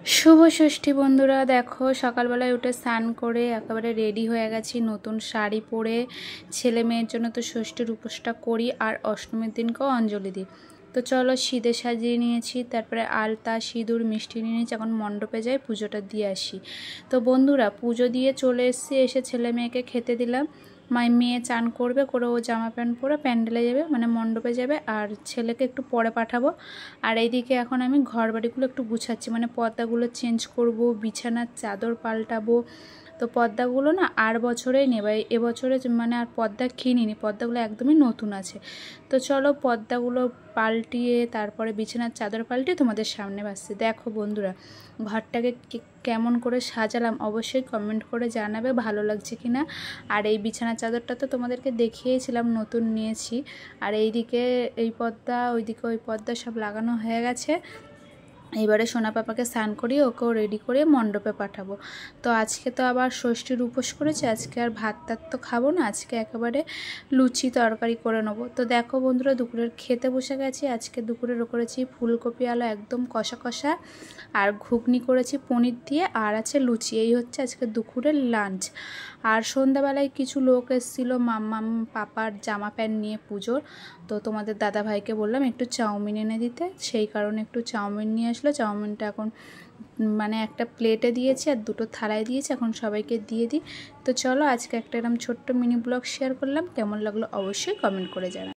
শুভ ষষ্ঠী বন্ধুরা, দেখো সকালবেলায় উঠে স্নান করে একেবারে রেডি হয়ে গেছি। নতুন শাড়ি পরে ছেলে মেয়ের জন্য তো ষষ্ঠীর উপোসটা করি আর অষ্টমীর দিনকেও অঞ্জলি দিই। তো চলো সিঁদে সাজিয়ে নিয়েছি, তারপরে আলতা সিঁদুর মিষ্টি নিয়ে নিয়েছি। এখন মণ্ডপে যাই পুজোটা দিয়ে আসি। তো বন্ধুরা পুজো দিয়ে চলে এসে ছেলে মেয়েকে খেতে দিলাম। মেয়ে চান করবে, করে ও জামা প্যান্ট পরে প্যান্ডেলে যাবে, মানে মণ্ডপে যাবে, আর ছেলেকে একটু পরে পাঠাবো। আর এইদিকে এখন আমি ঘর বাড়িগুলো একটু গুছাচ্ছি, মানে পর্দাগুলো চেঞ্জ করব, বিছানার চাদর পাল্টাবো। তো পর্দাগুলো না আর বছরেই নেবে, এবছরে মানে আর পর্দা কিনিনি, পর্দাগুলো একদমই নতুন আছে। তো চলো পর্দাগুলো পাল্টিয়ে তারপরে বিছানার চাদর পাল্টিয়ে তোমাদের সামনে আসছে। দেখো বন্ধুরা ঘরটাকে কেমন করে সাজালাম অবশ্যই কমেন্ট করে জানাবে ভালো লাগছে কি না। আর এই বিছানার চাদরটা তো তোমাদেরকে দেখিয়েছিলাম, নতুন নিয়েছি। আর এইদিকে এই পর্দা, ওইদিকে ওই পর্দা সব লাগানো হয়ে গেছে। এবারে সোনা পাপাকে স্নান করিয়ে ওকেও রেডি করে মণ্ডপে পাঠাবো। তো আজকে তো আবার ষষ্ঠীর উপোস করেছে, আজকে আর ভাত টাত তো খাবো না, আজকে একেবারে লুচি তরকারি করে নেবো। তো দেখো বন্ধুরা দুপুরের খেতে বসে গেছি। আজকে দুপুরে করেছি ফুলকপি আলু একদম কষা কষা, আর ঘুগনি করেছি পনির দিয়ে, আর আছে লুচি। এই হচ্ছে আজকে দুপুরের লাঞ্চ। আর সন্ধ্যাবেলায় কিছু লোক এসেছিলো মাম্মাম পাপার জামা প্যান্ট নিয়ে পুজোর। তো তোমাদের দাদা ভাইকে বললাম একটু চাউমিন এনে দিতে, সেই কারণে একটু চাউমিন নিয়ে আসলো। চাউমিনটা এখন মানে একটা প্লেটে দিয়েছি আর দুটো থালায় দিয়েছি, এখন সবাইকে দিয়ে দিই। তো চলো আজকে একটা এরকম ছোট্ট মিনি ব্লগ শেয়ার করলাম, কেমন লাগলো অবশ্যই কমেন্ট করে জানাও।